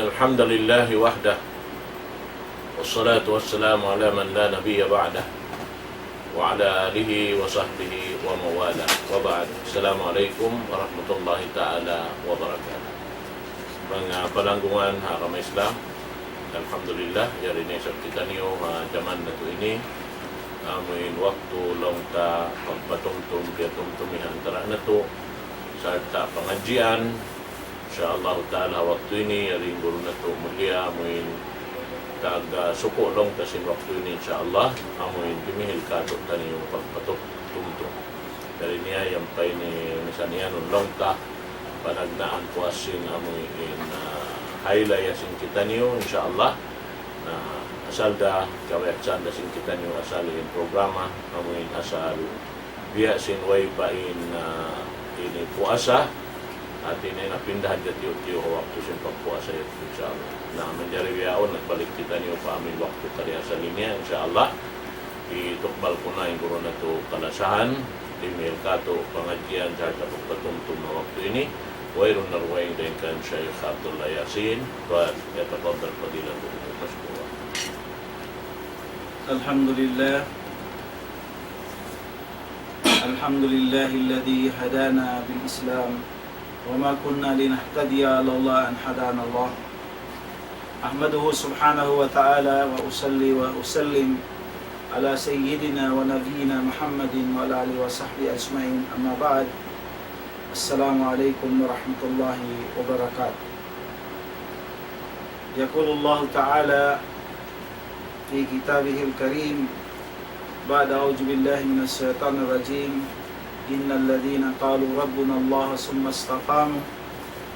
الحمد لله وحده والصلاة والسلام على من لا نبي بعده وعلى آله وصحبه ومواله وبعد. السلام عليكم warahmatullahi ta'ala wabarakatuh. Mga palanggungan hakama Islam, alhamdulillah yari ni sa kita niyo jaman na to ini amoy waktu long ta pagpatungtong dia tumtumihan tara na to sarta pengajian insyaallah taala waktu ini yari guru na to mulia amoy kag suko long kasin waktu ini insyaallah amoy dimihil ka to taniyo pagpatungtong dari niya yang pa ini misanian long ta panagnaan po asin amoy in highlight asin kita niyo insyaallah na asal da kawayaksan da sin kita niyo asal in programa amoy asal biya sin way pa in ini puasa at ini napindahan ka tiyo waktu sin pagpuasa yun insyaallah na manjari biyaon at balik kita niyo pa amin waktu tali asal niya insyaallah itukbal ko na yung guro na to kalasahan email ka to pengajian sa pagpatumtum na waktu ini wairun narwain din kan Syekh Abdullah Yasin wa yataqabbal fadilatuhu mashkura. Alhamdulillah alladhi hadana bil Islam wa ma kunna linahtadiya lawla an hadana Allah. Ahmaduhu subhanahu wa ta'ala wa usalli wa usallim ala sayyidina wa nabiyyina Muhammadin wa ala alihi wa sahbihi ajma'in. Amma ba'd. Assalamu alaikum wa rahmatullahi wa barakatuh. Yaqulu Allah ta'ala fi kitabihil karim ba'da a'udzu billahi minash shaitanir rajim. Innal ladzina qalu rabbuna Allah summa istaqamu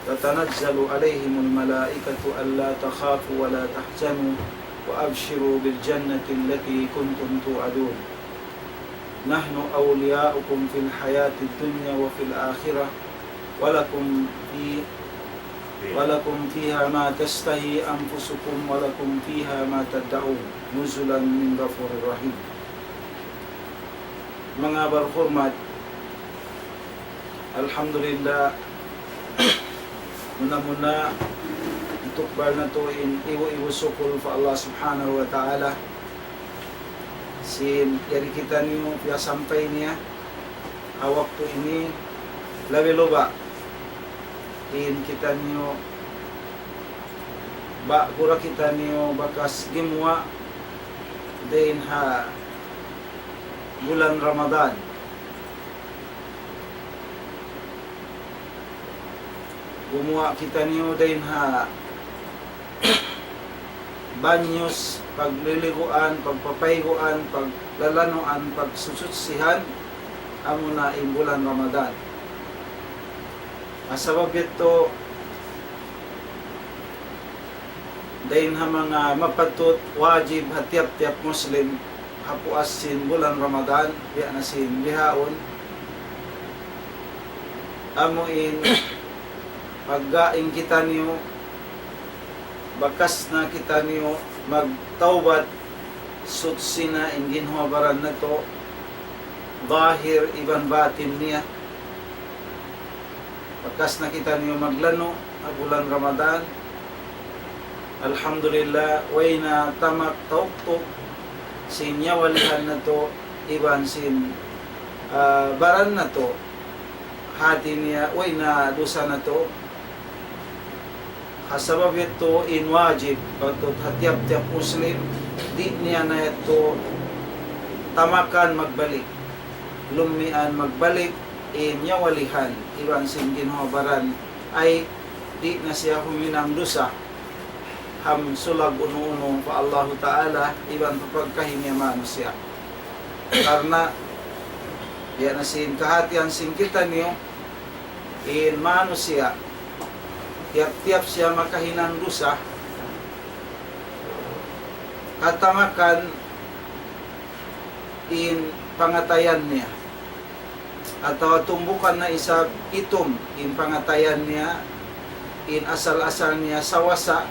tatanazzalu alaihimul malaikatu alla takhafu wa la tahzanu wa abshiru bil jannati allati kuntum tu'adun. Nahnu awliya'ukum fil hayatid dunya wa fil akhirah walakum fiha ma tastahi anfusukum walakum fiha ma tad'un nuzulan min ghafurir rahim. Mga berhormat, alhamdulillah muna itukbal na to in iwo sukul fa Allah subhanahu wa ta'ala sin dari kita niyo pia sampai niya waktu ini labi loba in kita niyo gura kita niyo bakas gimwa din ha bulan Ramadan gumawa kita niyo din ha banyos, pagliliguan, pagpapayguan, paglalanoan, pagsusutsihan amo na in bulan Ramadan. Asabab ito dahin ha mga mapatut wajib hatiap-tiap Muslim hapuas sin bulan Ramadan biya na sin lihaon amo in paggaing kita niyo bakas na kita niyo magtawbat sutsina in ginhabaran na to bahir iban batin niya bakas na kita niyo maglano bulan Ramadan alhamdulillah way na tamak tawtok sinya walihan na to iban sin baran na to hati niya way na dusa na to kasabab ito in wajib patut hatiap-tiap Muslim di niya na ito tamakan magbalik lumian magbalik in nyawalihan iban sin ginhabaran ay di na siya huminang dusa ham sulag uno-uno pa Allah Ta'ala iban papagkahinya manusia karena yan na sin kahatian sin kita niyo in manusia tiap-tiap siya makahinang dusa katamakan in pangatayan niya atau tumbukan na isab itom in pangatayan niya in asal-asal niya sawasa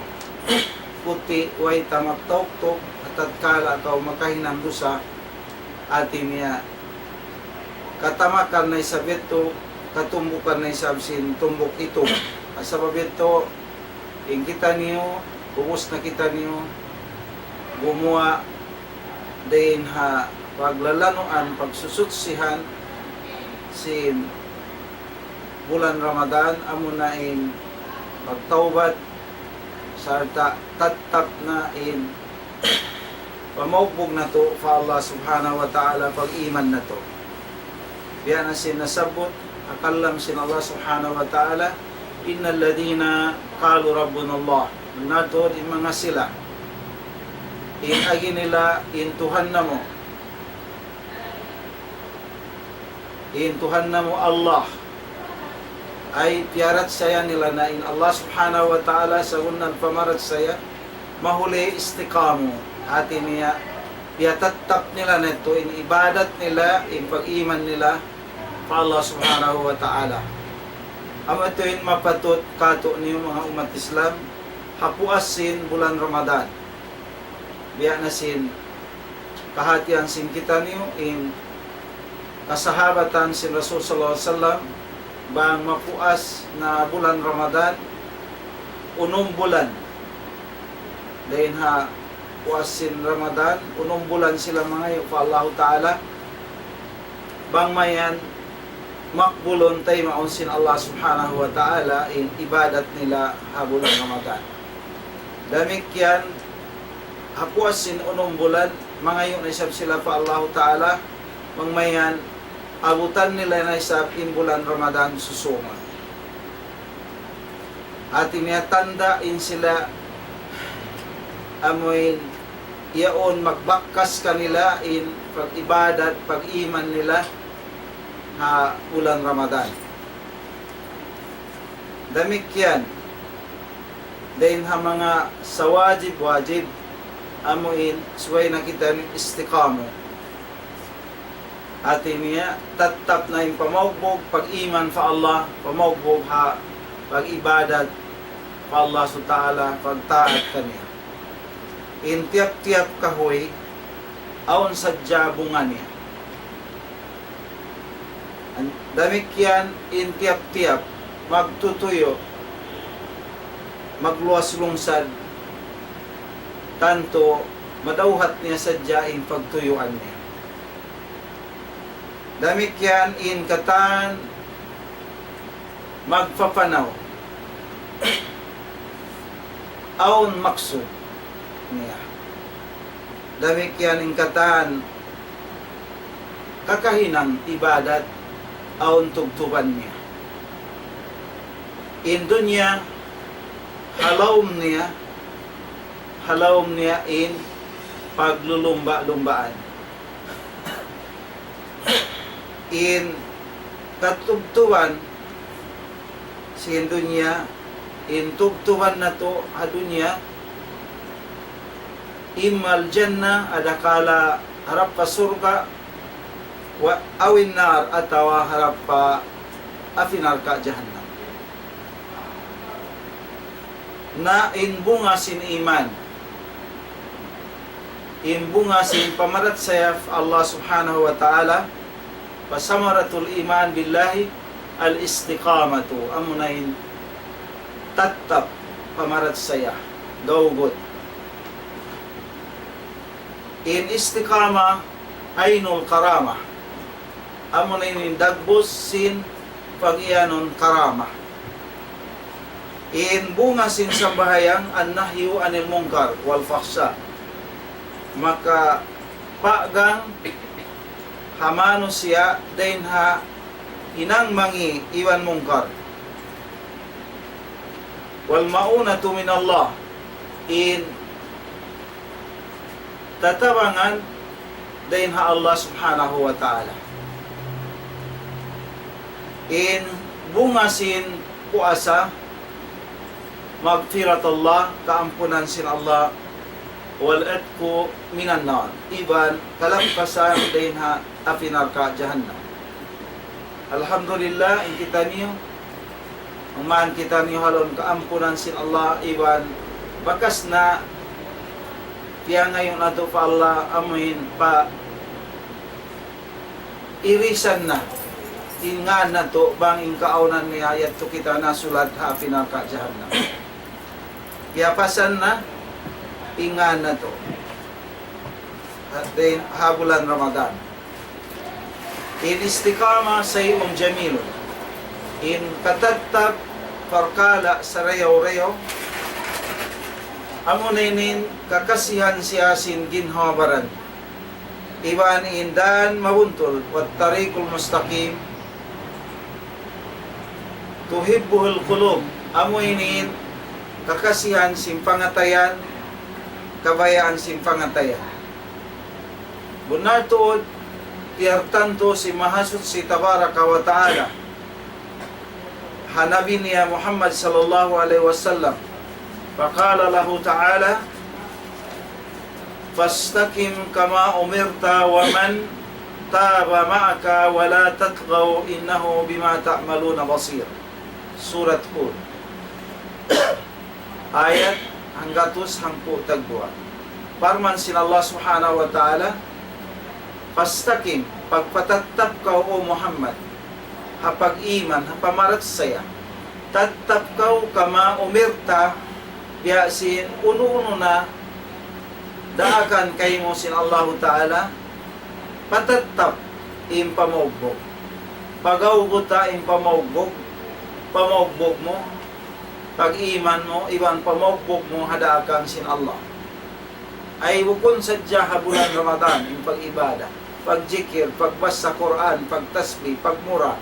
puti way tamak tok at kala atau makahinang dusa atin niya katamakan na isab ito katumbukan na isab sin tumbok ito. Sabab ito in kita niyo bukos na kita niyo gumawa din ha paglalanuan pagsusutsihan sin bulan Ramadan amo na in pagtawbat sarta tatap na in pamaugbog na to fa Allah subhanahu wa ta'ala pag-iman na to. Biya na sinasabot akallam sin Allah subhanahu wa ta'ala innal ladina qalu rabbuna Allah natod in mga sila in agi nila in Tuhan namo Allah ay piarat saya nila na in Allah subhanahu wa ta'ala sa unang pamarat saya mahuli istiqamu ati niya piatatap nila neto in ibadat nila in pag-iman nila pa Allah subhanahu wa ta'ala. Amo ito in mapatot kato niyo mga umat Islam hapuasin bulan Ramadan biya na sin kahatian sin kita niyo in kasahabatan sin Rasul sallallahu alaihi wasallam bang mapuas na bulan Ramadan unong bulan dahil ha puasin Ramadan unong bulan sila mga yung pa Allah Ta'ala bang mayan makbulon tayo maunsin Allah subhanahu wa ta'ala in ibadat nila ha bulan Ramadan. Damik yan hapuasin unong bulan mga yung naisap sila pa Allah Ta'ala bang mayan abutan nila na isap in bulan Ramadan susunod. At iniyatanda in sila amoy iyaon magbakas kanila in pag-ibadat, pag-iman nila ha bulan Ramadan. Damik yan. Dahil ha mga sawajib-wajib amoin suway na kita ng istiqamo. At niya tatap na yung pamaugbog, pag-iman fa Allah, pamaugbog ha, pag-ibadat fa Allah subhanahu wa ta'ala, pagtaat kaniya. In tiap-tiap kahoy, aon sadya bunga niya. Damik yan, in tiap-tiap, magtutuyo, magluwas lungsad, tanto madauhat niya sadya in pagtuyuan niya. Damik yan in katan magpapanaw aon maksud niya. Damik yan in katan kakahinang ibadat aon tugtuban niya. In dunya halawm niya in paglulumba-lumbaan. In katugtuban si dunya in tugtuban na to adunya imal jannah adakala harap pa surga wa awin nar atawa harap pa afinar ka jahannam na in bunga sin iman in bunga sin pamarat sayaf Allah subhanahu wa ta'ala pasamaratul iman billahi al-istiqamatu amunain tatap pamarat saya gawgot in istiqama ainul karama amunain dagbos sin pag-ianon karama in bunga sin sambahayang an-nahyu anil munkar wal fakhsha maka pagang hamano siya dahin ha inang mangi iwan mungkar wal maunatu min Allah in tatabangan dahin ha Allah subhanahu wa ta'ala in bungasin puasa magfirat Allah kaampunan sin Allah wal atku minan nar iban kalampasan dahin ha afinar ka jahannam. Alhamdulillah in kita niyo umaan kita niyo halon kaampunan sin Allah iban bakas na kaya ngayon nato pa Allah amuin pa irisan na ingan na to bang in kaaunan ni ayat to kita nasulat ha afinar ka jahannam. Piyapasan na ingan na to. At din habulan Ramadan. In istiqama sayun jamilun. In katattab parkala sa reyaw-reyaw. Amunainin kakasihan siyasin ginhabaran. Iban indan mabuntol wat tariqul mustaqim. Tuhibbuhul qulub. Amunainin kakasihan simpangatayan, kabayaan simpangatayan. Benar tuod tiartanto si mahasud si tabaraka wa ta'ala hanabi niya Muhammad sallallahu alaihi wasallam faqala lahu ta'ala fastaqim kama umirta wa man taba ma'aka wa la tatghaw innahu bima ta'maluna basir. Surat Hud ayat hanggatus hangpu tagbuan. Parman sin Allah subhanahu wa ta'ala Pastakim, pagpatatap ka o Muhammad, hapag-iman, hapamarat saya, tatap ka kama umirta, biyasin, uno-uno na, daakan kay mo sin Allah Ta'ala, patatap, impamaugbog. Pagaugot ta, impamaugbog, pamaugbog mo, pag-iman mo, iban pamaugbog mo, hadaakan sin Allah. Ay bukon sadya habulan Ramadan, yung pag-ibada. Pag-jikir, pagbasa Quran, pagtasbih, pagmura,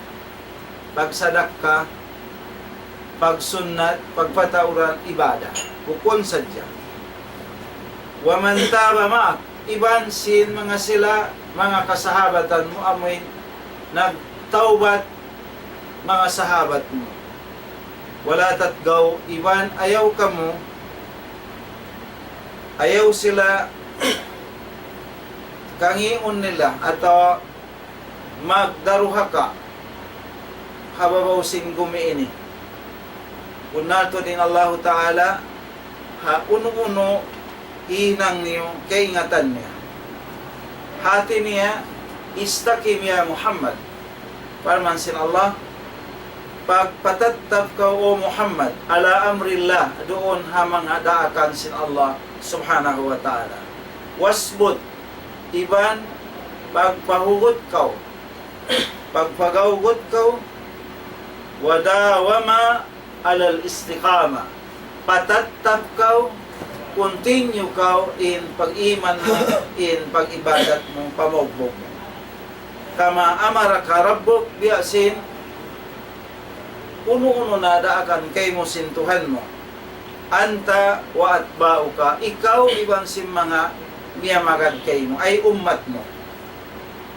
pagsadaka, pagsunnat, pagpatauran, ibada. Bukon sadya. Waman taba ma'ak, iban sin mga sila, mga kasahabatan mo, amoy nagtaubat mga sahabat mo. Wala tatgaw, iban ayaw ka mo, ayaw sila kangiun nila atau magdaruha ka hababaw sin gumiini. Unato din Allah Ta'ala ha uno-uno hinang niyo kaingatan niya. Hati niya istakim ya Muhammad. Parman sin Allah pagpatattab ka o Muhammad ala amrillah doon hamang adaakan sin Allah subhanahu wa ta'ala. Wasbut iban pagpahugot kaw pagpagawgot kaw wadawama alal istiqama patattab kaw continue kaw in pag-iman mo in pag-ibadat mo pamogbog mo kama amara ka rabbuk biasin uno-uno na daakan kay mo sintuhan mo anta wa atbauka ikaw ibang sim mga miyamagad kay mo ay ummat mo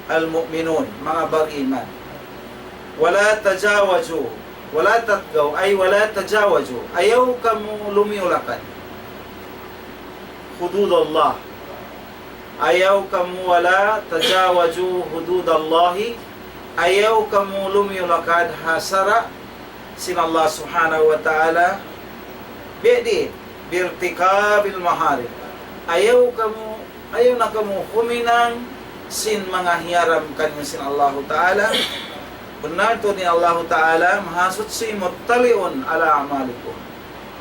al-mu'minun mga bag-iman wala tajawaju wala tatgaw ay wala tajawaju ayaw ka mo lumiulakan hududallah ayaw ka mo wala tajawaju hududallahi ayaw ka mo lumiulakan hasara sin Allah subhanahu wa ta'ala bedi birtikabil maharib ayaw na kamu huminang sin mga hiyaram kanyo sin Allah Ta'ala benar to ni Allah Ta'ala mahasud si muttaliun ala amalikum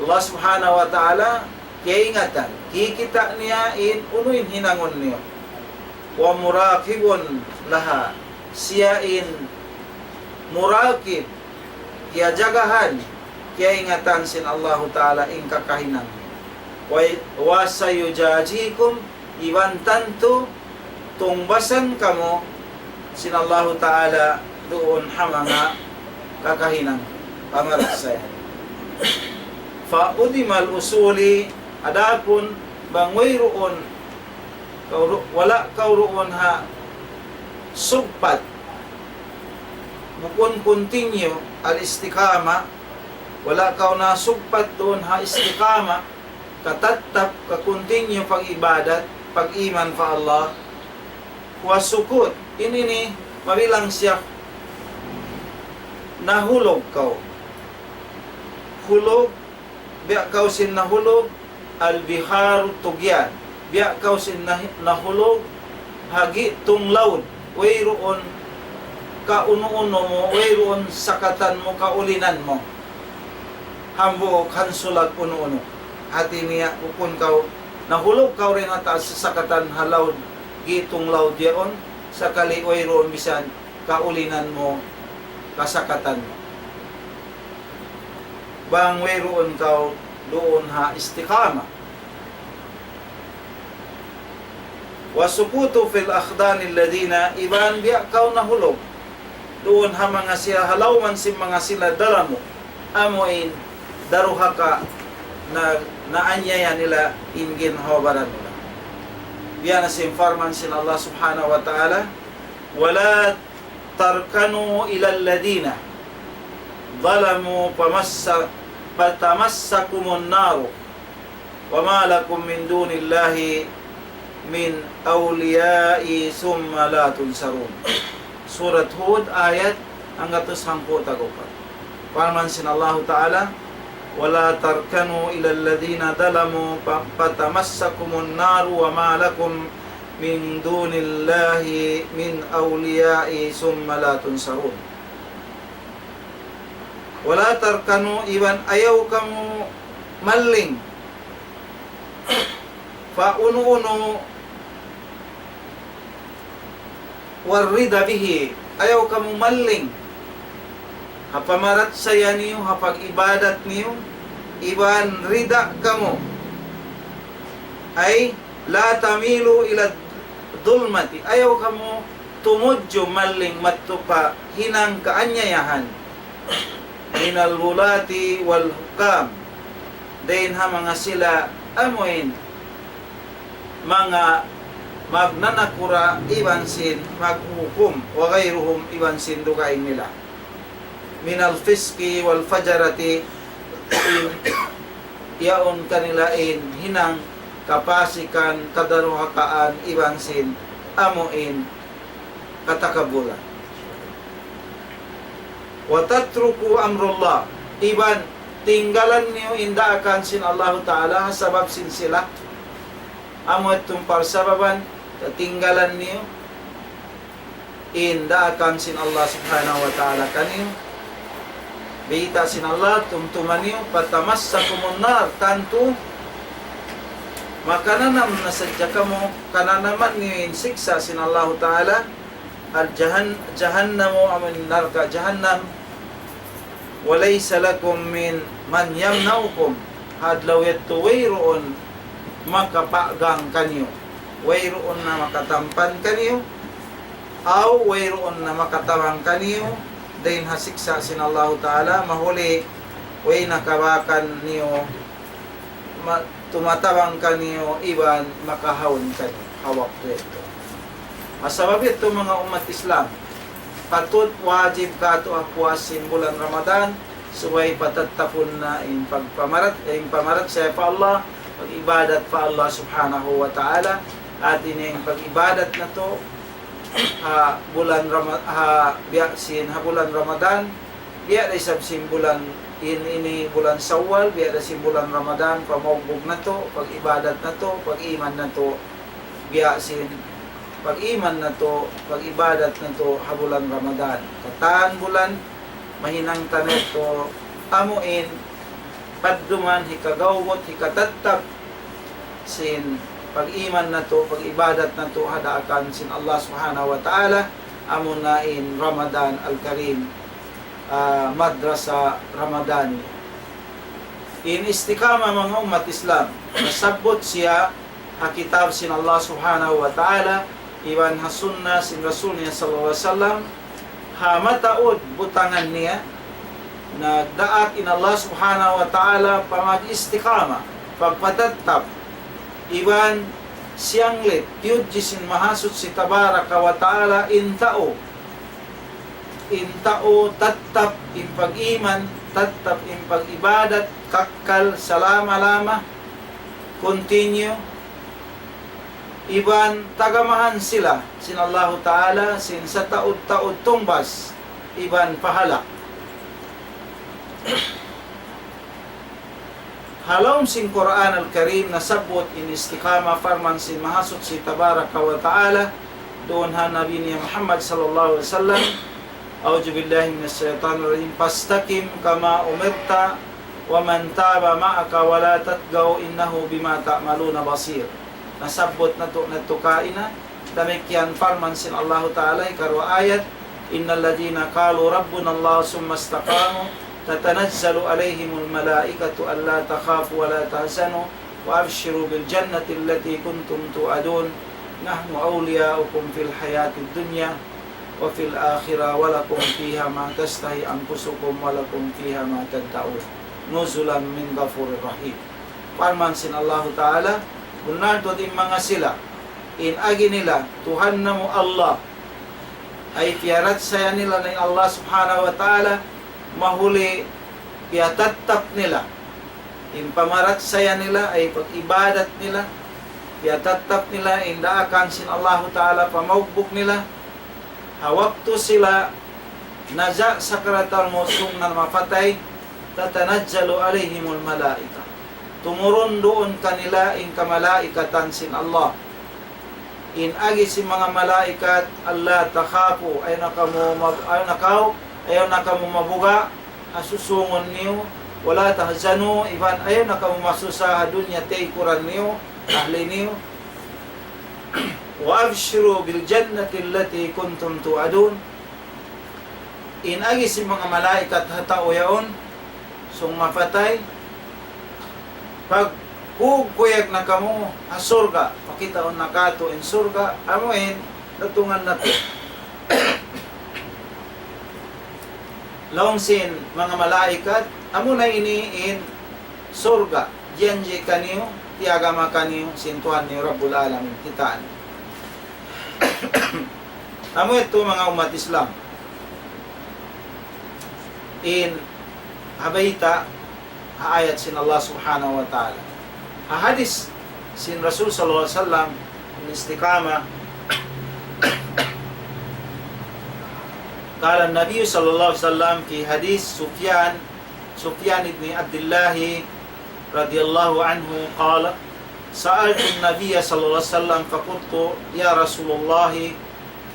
Allah subhanahu wa ta'ala kiingatan kikita niya in unuin hinangon niyo wa murakibun laha siya in murakib kiya jagahan kiya ingatan sin Allah Ta'ala in kakahinang wa sayujajikum iwan tanto tungbasan kamo sin Allah Ta'ala doon hamanga kakahinang pamaraksay fa udimal usuli adapun bangoy roon wala kauroon ha sugpat bukon continue al istiqama wala kaw na sugpat doon ha istiqama katatap ka-continue pag-ibadat, pag-iman pa Allah, wasukut, ini ni, mabilang siya, nahulog kaw. Hulog, biya kaw sin nahulog, al-biharu tugyan. Biya kaw sin nahulog, hagi tunglaud, wayroon, kauno-uno mo, wayroon sakatan mo, kaulinan mo. Hambo, kansulat uno-uno. hati niya upon kau nahulog kau rin at sa sakatan halaw gitong law diyaon sa kalioy roon bisan kaulinan mo kasakatan mo. Bang wayroon kau doon ha istiqama. Wasukutu fil akhdanil ladina iban biya kau nahulog doon ha mga siya halawman si mga sila dala mo amoin daruha ka na naanyaya nila ingin hawabaran nila. Biya na si farman sin Allah subhanahu wa ta'ala wala tarkanu ila alladina ظلموا فتمسكم النار وما لكم من دون الله من أولياء ثم لا تنصرون. Surat Hud ayat ang 110 tagupan. Farman sin Allah Ta'ala wala tarkanu ila alladhina zalamu fatamassakumun nar wa ma lakum min dunillahi min awliya'i thumma la tunsarun. Wala tarkanu iwan ayaw kamu maling fauno-uno warrida bihi ayaw kamu maling hapamarat saya niyo hapag ibadat niyo iban rida kamu ay la tamilu ila dulmati ayaw kamu tumudyo maling matupa hinang kaanyayahan minal wulati wal hukam dahin ha mga sila amoin mga magnanakura iban sin maghukum wa gayruhum iban sin dukain nila minal fiski wal fajarati yaon kanilain hinang kapasikan kadaruhakaan iban sin amoin katakabulan. Watatruku amrullah iban tinggalan niyo indaakan sin Allah Ta'ala sabab sin sila amot tumpar sababan tinggalan niyo indaakan sin Allah subhanahu wa ta'ala kaniyo bita sin Allah tumtuman niyo patamassakumun nar tanto makananam nasadya kamo kananaman niyo insiksa sin Allah Ta'ala al jahannamu amin narka jahannam walaysa lakum min man yamnaukum hadlaw yattu wayroon makapagang kanyo wayroon na makatampan kanyo aw wayroon na makatamang kanyo dahin hasiksa sin Allah Ta'ala mahuli way nakabakan niyo tumatabang kanyo iban makahawon kanyo hawak to ito. Masabab ito mga umat Islam, patut wajib ka ito akwasin bulan Ramadan, suway patatapon na in pamarat sa pa Allah, pag-ibadat pa Allah subhanahu wa ta'ala, at in pag-ibadat na to, bulan Ramadan, biya na isabsim bulan ini bulan Sawal, biya na sim bulan Ramadan, pamawbog na to, pag-ibadat na to, pag-iman na to, biya sin pag-iman na to, pag-ibadat na to, habulan Ramadan. Kataan bulan, mahinang tanet to, amuin, padduman, hikagawot, hikatatap, sin pag-iman na to, pag-ibadat na to, hadaakan sin Allah subhanahu wa ta'ala, amunain Ramadan al-Karim, madrasa Ramadani. In istikama mga umat Islam, nasabot siya, hakitab sin Allah subhanahu wa ta'ala, iwan hasunna sin Rasul niya sallallahu alaihi wasallam mataod butangan niya nagdaat in Allah subhanahu wa ta'ala pamag-istiqama pagpatatap iwan siyanglit yudjisin mahasut si tabaraka wa ta'ala intao tattap in pag-iman tattap in pag-ibadat kakkal salama-lama continue iban tagamahan sila sin Allah Ta'ala sin sa taod-taod tumbas iban pahala halom sin Quran al-Karim nasabot in istiqama farman sin mahasut si tabaraka wa ta'ala doon ha Nabi niya Muhammad sallallahu alaihi wasallam a'udzu billahi minasyaitanir rajim fastaqim kama umirta وَمَنْ تَابَ مَعَكَ وَلَا تَتْغَوْا إِنَّهُ بِمَا تَعْمَلُونَ بَصِيرٌ. Nasabot na to kaina damikyan farman sin Allah Ta'ala karwa ayat innal ladina qalu rabbuna Allah summa istaqamu tatanazzalu alaihimul malaikatu alla takhafu wa la tahzanu wa abshiru bil jannati allati kuntum tu'adun nahnu awliya'ukum fil hayatid dunya wa fil akhirah wa lakum fiha ma tastahi anfusukum wa lakum fiha ma tad'un nuzulan min ghafurir rahim. Farman sin Allah Ta'ala bunarto din mga sila in agi nila Tuhan na mo Allah ay piyarat saya nila ng Allah subhanahu wa ta'ala mahuli piyatatap nila in pamarat saya nila ay pag-ibadat nila piyatatap nila in daakan sin Allah ta'ala pamagbuk nila hawak to sila naja sakaratal musung na mapatay tatanadjalu alaihimul malaika tumurun doon kanila in kamalaikatan sin Allah in agi si mga malaikat Allah takhafu ayaw nakamu mabuga asusungon niyo wala tahzanu iban ayaw nakamu masusaha dunya taykuran niyo ahli niyo wa abshiru bil jannati allati kuntum tu'adun in agi si mga malaikat hatao yaon sung mafatay pag kuyag na kamo surga pakitaon na kato in surga amuin natungan nato laungsin mga malaikat amo na ini in surga diyan kaniyo tiagama kaniyo sintuhan ni Rabbul Alamin kitaan amo ito mga umat Islam in habayta ayat sin Allah subhanahu wa ta'ala hadis sin Rasul sallallahu alaihi wasallam istiqamah qala an-nabiy sallallahu alaihi wasallam fi hadis Sufyan ibn Abdullah radhiyallahu anhu qala sa'altu an-nabiy sallallahu alaihi wasallam faqultu ya Rasulullah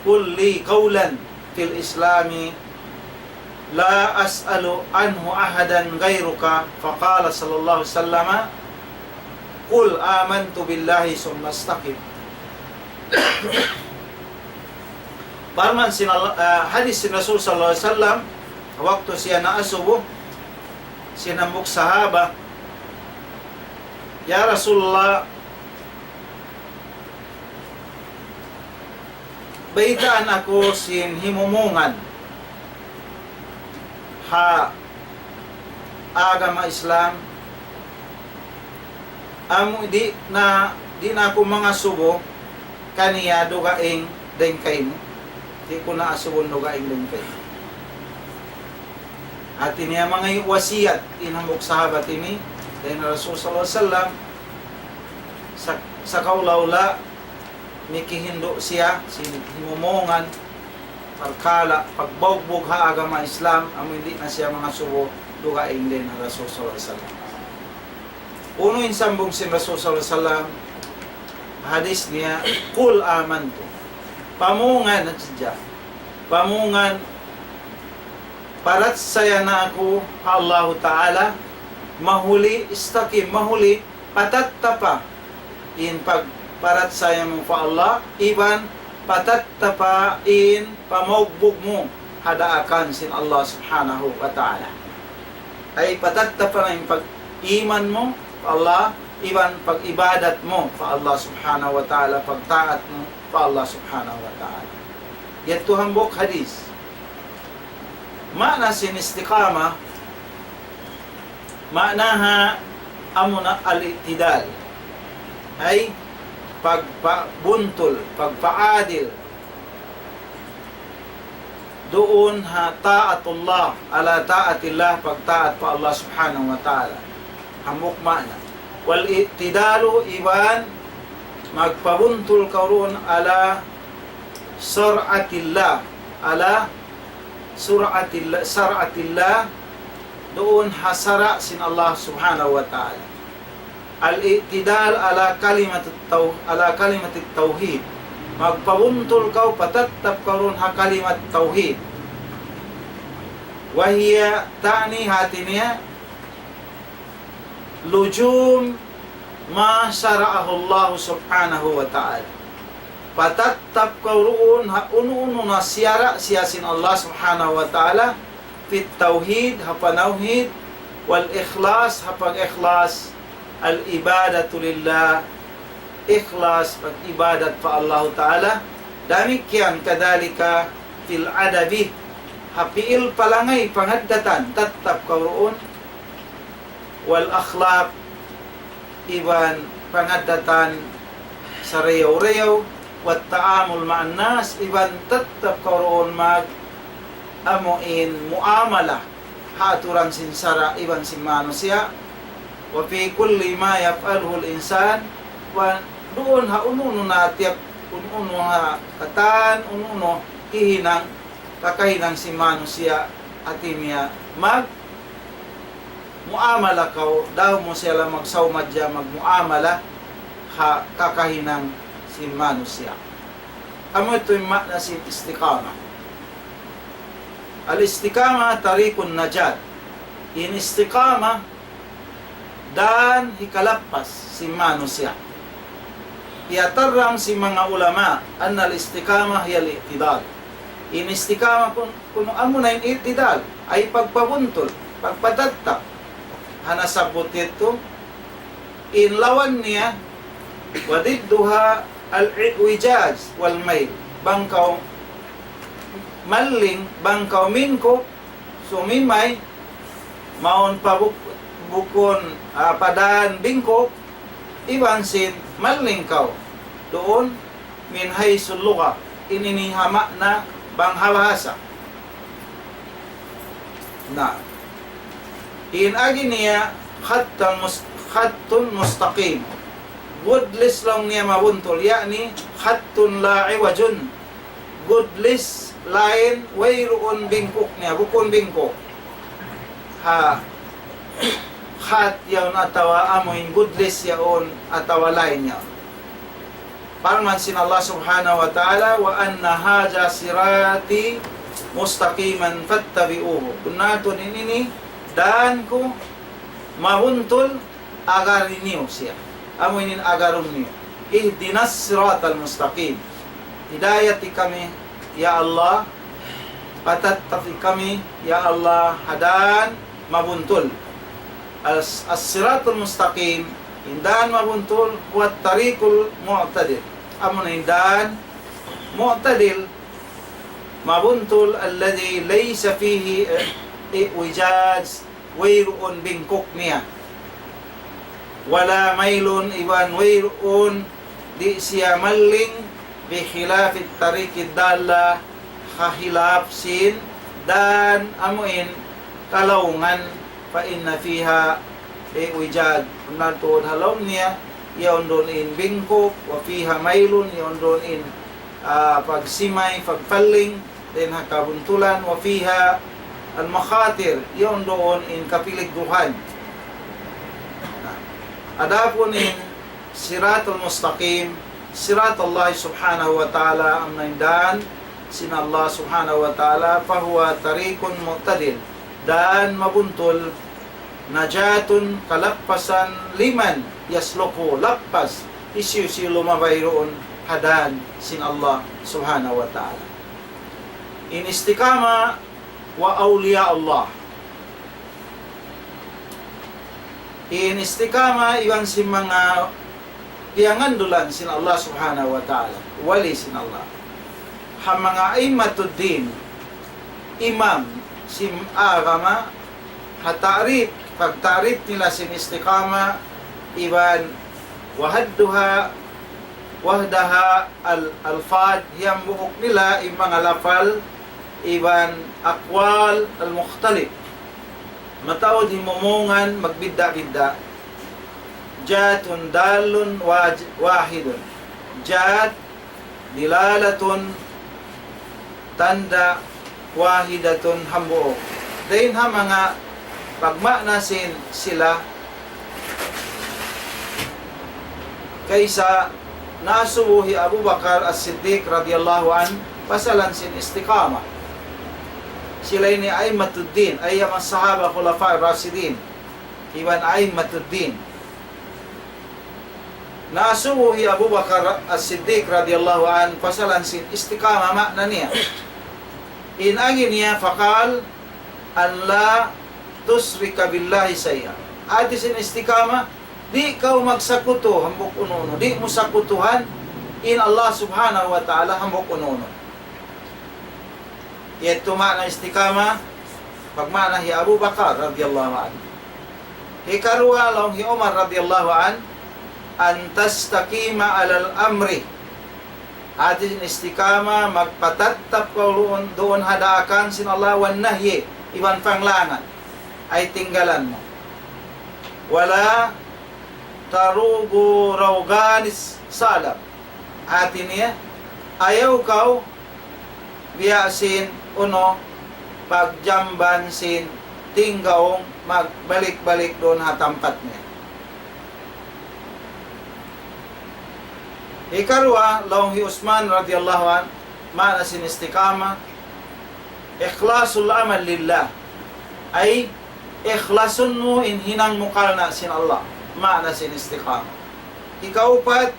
qul li qawlan fil islami la as'alu anhu ahadan ghayruka faqala sallallahu alaihi wasallam qul amantu billahi summa istaqim. Parman sin hadis sin Rasul sallallahu alaihi wasallam waktu siya naasubo sinambuk sahaba ya Rasulullah baitaan ako sin himumungan ha agama Islam amo di na ako mga subo kaniya dugaing dengkay mo di ko na asubon dugaing dengkay at niya mga wasiyat inamok sahabat ini dahil na Rasul sallallahu alaihi wasallam sa kaulawla mikihindo siya himumongan parkala pagbagbog ha agama Islam amo hindi na siya mga subo dugaing din na Rasul sallallahu alaihi wasallam. Uno insambong si Rasul sallallahu alaihi wasallam hadis niya qul amantu pamungan at siya pamungan parat saya na ako Allah Ta'ala mahuli istaqim mahuli patattapa in pagparat saya mo pa Allah iban patattapa in pamogbog mo hadaakan sin Allah subhanahu wa ta'ala ay patattapa na yung pag-iman mo pa Allah iban pag-ibadat mo pa Allah subhanahu wa ta'ala pagtaat mo pa Allah subhanahu wa ta'ala yato hambok hadis makna sin istiqama maknaha amuna al-iktidal ay pagpabuntol, pagpaadil doon ha taatullah ala taatillah pagtaat pa Allah subhanahu wa ta'ala hamok makna wal iktidalu iban magpabuntol karon ala suratillah ala suratillah doon hasara sin Allah subhanahu wa ta'ala al-i'tidal ala kalimat tauhid magpabuntol kaw patattab karon ha kalimat tauhid wa hiya ta'ni hatiniya lujum ma syara'ahu Allah subhanahu wa ta'ala. Patatap kauruun ha uno na siyara siyasin Allah subhanahu wa ta'ala fit tauhid ha panauhid wal ikhlas ha pag-ikhlas al ibadatu lillah ikhlas pag ibadat pa Allah ta'ala. Damikian kadalika fil adabi hapiil palangay pangaddatan tatap kauruun wal akhlaq iban pangaddatan sa reyaw-reyaw wat ta'amul ma'an nas iban tatap kauroon mag amuin muamala haturan sinsara iban si manusia wa fi kulli ma yaf'aluhu al-insan wa doon ha ununo na tiap ununo ha katan ununo ihinang kakahinang si manusia atimya mag muamala kaw daw mo sila magsawmadya magmuamala ha kakahinang si manusia. Amo ito yung makna si istiqama. Al-istiqama tarikun najat. In istiqama dan hikalappas si manusia. Iatarram si mga ulama anna al-istiqama hiya al-i'tidal. In istiqama kung amo na yung i'tidal ay pagpabuntol, pagpatatak. Hanasabot ito in lawan niya wadidduha al-i'wijaz wal mail bangkaw maling bangkaw minko sumimay maon pabukon padaan bingko iwansin maling kaw doon min haysul lugha ininihama na banghawasa na in agi niya khattun mustaqim goodless lang niya mabuntol yakni khattun la iwajun goodless line wayroon bingkok niya bukon bingkok ha khat yawn atawa amoin goodless yaon atawa line niya parman sin Allah subhanahu wa ta'ala wa anna haja sirati mustaqiman fattabi'uhu kunaton ini dan ko mabuntol agarin niyo siya amuinin agarun niyo ihdinas siratal mustaqim hidayati kami ya Allah patattafi kami ya Allah hadan mabuntol as-siratul mustaqim indan mabuntol kuat tariqul mu'tadil amun indan mu'tadil mabuntol alladhi laysa fihi iwijaz wayroon bingkok niya wala mailun iban wayroon di siya maling bikhilafit tarikid dalla khahilaf sin dan amuin kalaungan fa inna fiha iwijad unatod halom niya yaon doon in bingkok wa fiha mailun yaon doon in pagsimay pagpaling din hakabuntulan wa fiha al-makhatir yaon doon in kapiligduhan adapun in siratul mustaqim sirat Allah subhanahu wa ta'ala ang naindan sin Allah subhanahu wa ta'ala fahuwa tarikun mu'tadil dan mabuntol najatun kalakpasan liman yasluku lakpas isyu lumabayroon hadan sin Allah subhanahu wa ta'ala in istiqama wa awliya Allah in istiqama iwan si mga piyangandulan sin Allah subhanahu wa ta'ala wali sin Allah ha mga aimatuddin imam sim agama hatarif pagtarif nila sin istiqama iban wahdaha al-alfad yang buhok nila yung mga lafal iban akwal al-mukhtalif matawad himumungan magbidda-bidda jatun dalun wahidun jat dilalatun tanda wahidatun hambuo dahin ha mga pagmanasin sila kaysa nasubuhi Abu Bakar as-Siddiq radiyallahu an pasalan sin istiqama sila ini ay matuddin ay mga sahaba khulafa rasidin iwan aimatuddin. Nasuhi Abu Bakar As-Siddiq radhiyallahu an pasalan sin istiqamah makna niya. Inagi niya fakal an la tusrika billahi sayya. Adi sin istiqamah, di kau magsakuto hambok unono, di mo sakutuhan in Allah subhanahu wa ta'ala hambok unono. Ito makna istiqamah pagmana hi Abu Bakar radhiyallahu an. Hikarwa long hi Umar radhiyallahu an tastaqima alal amri. Atin istiqama magpatatap ko doon hadaakan sin Allah wan nahyi iban panglangan ay tinggalan mo. Wala tarugu rawganis salab. Atin niya ayaw kau biyasin uno pagjamban sin tinggaong magbalik-balik doon hatampat niya. Ikarwa, laong hi Usman radhiyallahu an, mana sin istiqama, ikhlasul amal lillah, ay ikhlasun mo in hinang mukal na sin Allah, mana sin istiqama. Ikaupat,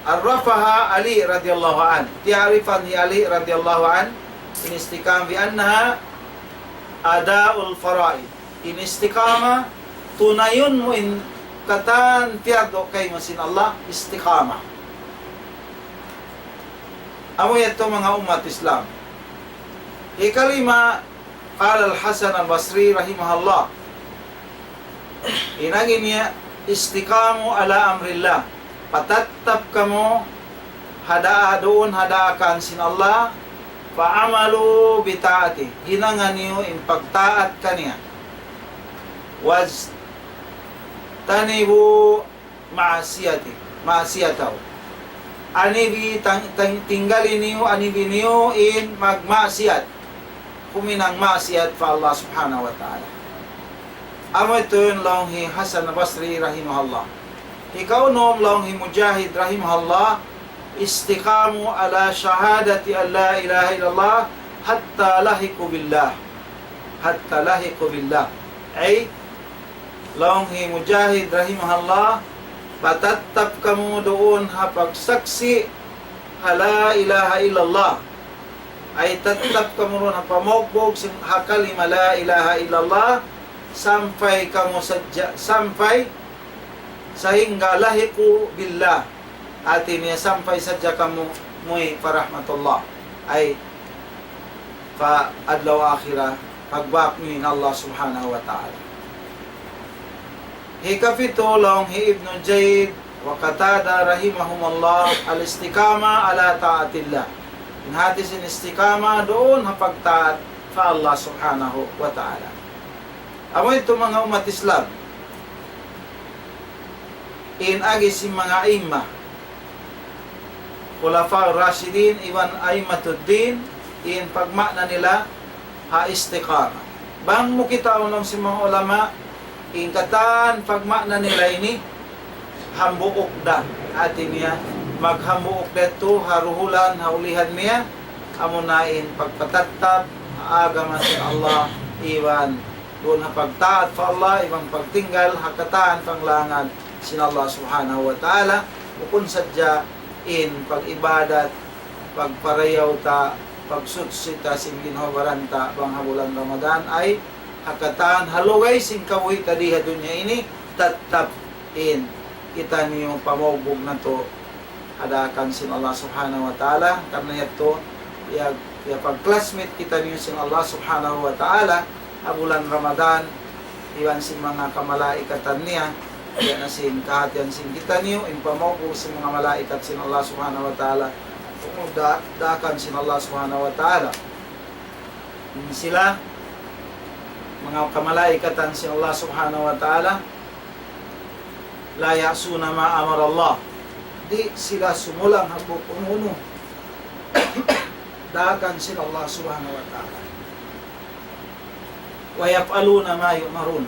arrafaha Ali radhiyallahu an, tiarifan hi Ali radhiyallahu an, in istiqama bi annaha adaul faraid. In istiqama, tunayon mo in katan tiado kay masin Allah, istiqama. Amo ito mga umat Islam. Ikalima, qala al-Hasan al-Basri rahimahullah. Inagin niya, istiqamu ala amrillah. Patatap kamo, doon hadaakan sin Allah, paamalu bitaati. Hinangan niyo in pagtaat kaniya. Was tanibu maasiyataw. Anibi tinggalin niyo, anibi niyo in magmaasiyat. Kuminang maasiyat pa Allah subhanahu wa ta'ala. Amo ito yung long hi Hasan al-Basri rahimahullah. Ikaw noong long hi Mujahid rahimahullah, istiqamu ala syahadati an la ilaha illallah hatta lahiku billah. Hatta lahiku billah. Ay, long hi Mujahid rahimahullah, patatap kamu doon hapagsaksi hala ilaha illallah. Ay tatap kamu ron hapamogbog hakalima la ilaha illallah sampai kamu sadya, sampai sehingga lahiku billah. Artinya sampai sadya kamu muy parahmatullah. Ay fa adlaw akhirah pagbakmin Allah subhanahu wa ta'ala. Hikapito long hi Ibn Jayd wa Qatada rahimahumullah al-istiqama ala ta'atillah. Inhati sin istiqama doon hapagtaat sa Allah subhanahu wa ta'ala. Amo ito mga umat Islam. Inagi si mga imma. Khulafa Rashidin iwan aimatuddin in pagmakna nila ha istiqama. Bang mo kita unong si mga ulama ingkatan pagmakna nila ini hambuok da atin niya maghambuok deto haruhulan haulihan niya amunain pagpatattab agama sa Allah iwan doon pagtaat sa Allah iwan pagtinggal hakataan panglangan sin Allah subhanahu wa ta'ala ukun sadya in pagibadat pagparayaw ta pagsutsita sin ginhabaranta bang habulan Ramadan ay hakataan halugay sing kabuhi kadiha dunya ini tatap in kita niyo pamogbog na to hadakan sin Allah subhanahu wa ta'ala karena ito ya pag classmate kita niyo sin Allah subhanahu wa ta'ala bulan Ramadan iwan sin mga kamalaikatan niya ya na sin kahatian sin kita niyo in pamogbog sin mga malaikat sin Allah subhanahu wa ta'ala dakan sin Allah subhanahu wa ta'ala sila mga kamalaikatan si Allah subhanahu wa ta'ala la ya'suna ma amara Allah di sila sumulang habok umuno dakan si Allah subhanahu wa ta'ala wa yaf'aluna ma yu'marun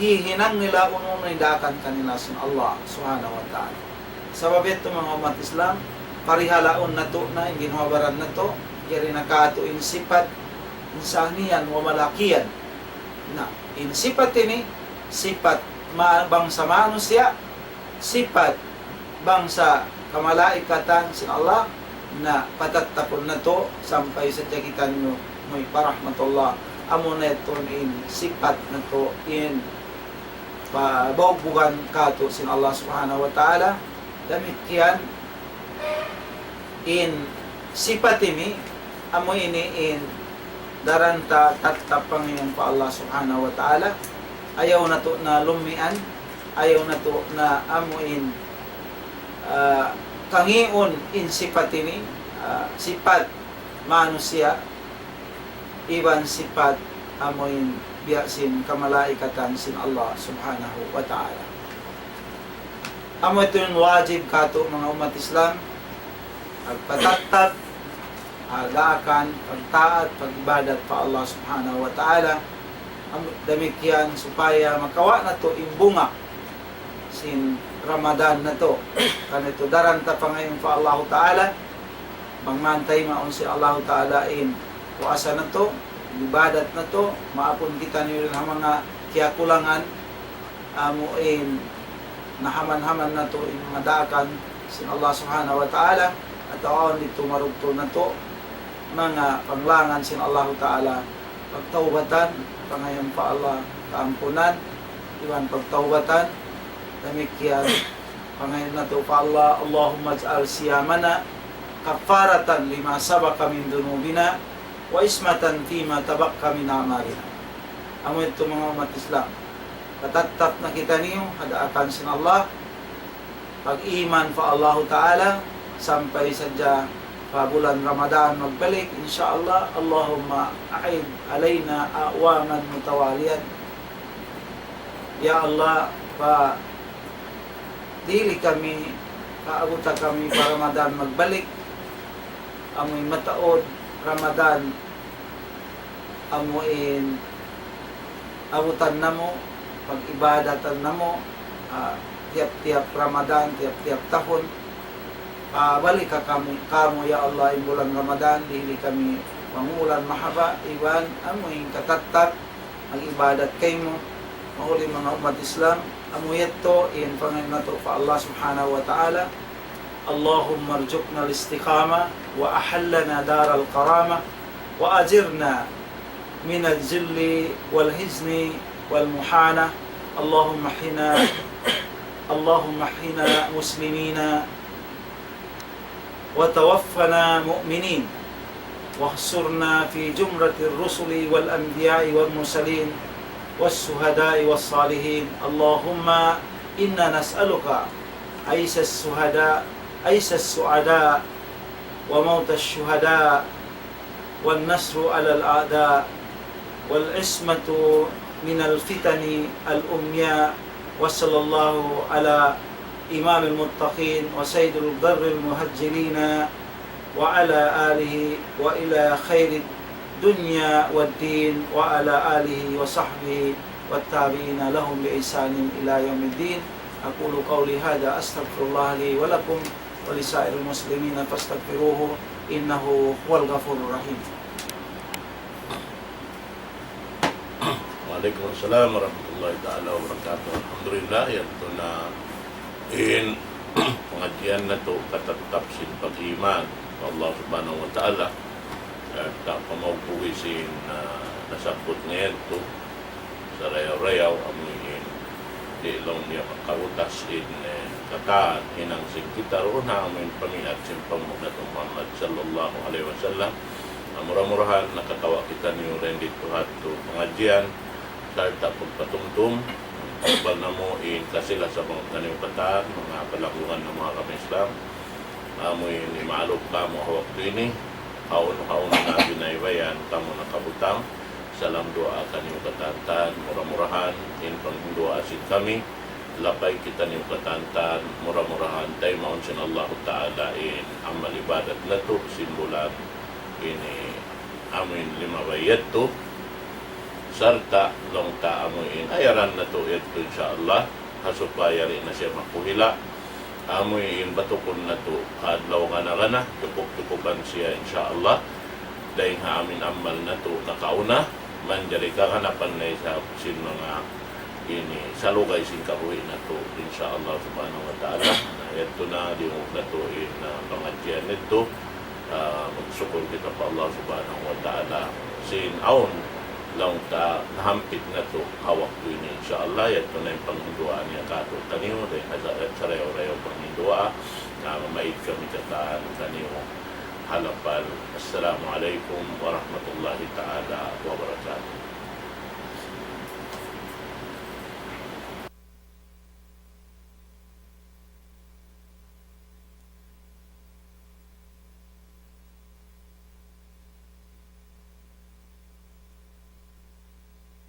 hihinang nila umuno dakan kanila si Allah subhanahu wa ta'ala sabab ito mga umat Islam parihalaon na to na ginhabaran na to kaya nakato in sipat insaniyan wa malakiyan na in sipat ini sipat bang sa manusia, sipat bang sa kamalaikatan sin Allah na patatapon na to sampai sa jagitan nyo may parahmatullah. Amo na ito in sipat na to in pabawbugan kato sin Allah subhanahu wa ta'ala. Damit kiyan in sipatimi amo ini in daranta tatapang yung pa Allah subhanahu wa ta'ala. Ayaw na to na lumian, ayaw na to na amuin kangiun in sipatini, sipat manusia, iban sipat amuin biyasin kamalaikatan sin Allah subhanahu wa ta'ala. Amo ito yung wajib kato mga umat Islam, agpatatap, agaakan, pagtaat, pagibadat pa Allah subhanahu wa ta'ala. Damikyan supaya makawa na to imbunga sin Ramadan na to. Kanito daranta pa ngayon pa Allah ta'ala, mangmantay maon si Allah ta'ala in puasa na to, ibadat na to, maapon kita niyo ang mga kiyakulangan amuin nahaman-haman na to in madakan sin Allah subhanahu wa ta'ala at aon dito marugto na to mga panglangan sin Allah ta'ala, pagtawbatan pangayon pa Allah kaampunan, iwan pagtawbatan damikyan pangayon na to pa Allah. Allahumma ij'al siyamana kafaratan lima sabaka min dunubina wa ismatan fima tabakka min amalina. Amo ito mga umat Islam, patatap na kita niyo hadaakan sin Allah, pag-iman pa Allah ta'ala sampai sadya pa bulan Ramadan magbalik insyaallah. Allahumma a'id alayna awaman mutawaliyan. Ya Allah, pa dili kami kaabuta kami pa Ramadan magbalik, amoy mataod Ramadan amuin abutan namo, pag-ibadatan namo, tiap-tiap Ramadan, tiap-tiap tahun. Balik ka kamo ya Allah in bulan Ramadan, dili kami mangulan mahaba, iwan amoy katatap, mag-ibadat kay mo, mahuli mga umat Islam. Amoy ito, in pangayon na to pa Allah subhanahu wa ta'ala. Allahumma arjukna al-istiqama wa ahallana dar al-karama wa ajirna min al-zilli wal-hizni wal-muhana. Allahumma hina muslimina وتوفنا مؤمنين واحشرنا في جمرة الرسل والأنبياء والمرسلين والشهداء والصالحين. اللهم إنا نسألك عيش السعداء وموت الشهداء والنصر على الأعداء والعصمة من الفتن الأمياء. وصلى الله على إمام المتقين وسيد البر المهجرين وعلى آله وإلى خير الدنيا والدين وعلى آله وصحبه والتابعين لهم بإحسان إلى يوم الدين. أقول قولي هذا أستغفر الله لي ولكم ولسائر المسلمين فاستغفروه إنه هو الغفور الرحيم. Waalaikumsalam warahmatullahi ta'ala wabarakatuh. Alhamdulillah, ito na in pengajian na to katatap sin pag-iman Allah subhanahu wa ta'ala at pamaupuwi nasabot ngayon to sa rayaw-rayaw amuin di lang niya makarutas in kataan hinang sin kita roon na amuin pamiat sin pamuna to Muhammad sallallahu alaihi wasallam. Murah-murahan nakatawa kita niyo rin dito at to pengajian sarta pagpatumtum bal na mo in kasila sa mga kaniyukatan, mga palakungan ng mga kami Islam. Amoy ni maalok ka mo hawak ini, haon-haon na binaybayan, tamo nakabutang, salam doa kaniyukatan, murah-murahan, in pangdua asid kami, lapay kita niyukatantan, murah-murahan, tayo maun sin Allah Ta'ala in amal ibadat na to, simbulan, ini amoy limabayad to, sarta long ta amuin ayaran na to ito insyaallah hasupaya rin na siya makuhila amuin batukon na to adlaw nga na tukok-tukokan siya insyaallah dahil nga amin amal na to nakauna manjari kaganapan na sa sin mga ini salugay sing kabuhi na to insyaallah subhanahu wa ta'ala na ito na liwag na to in pangadyan nito magsukol kita pa Allah subhanahu wa ta'ala sin aon lang ta nahampit na to hawak to ini insyaallah ito na yung panghinduan niya kato taniyo dahil sareho-reho panghinduan na mamait kami kataan taniyo halapal. Assalamualaikum warahmatullahi ta'ala wabarakatuh.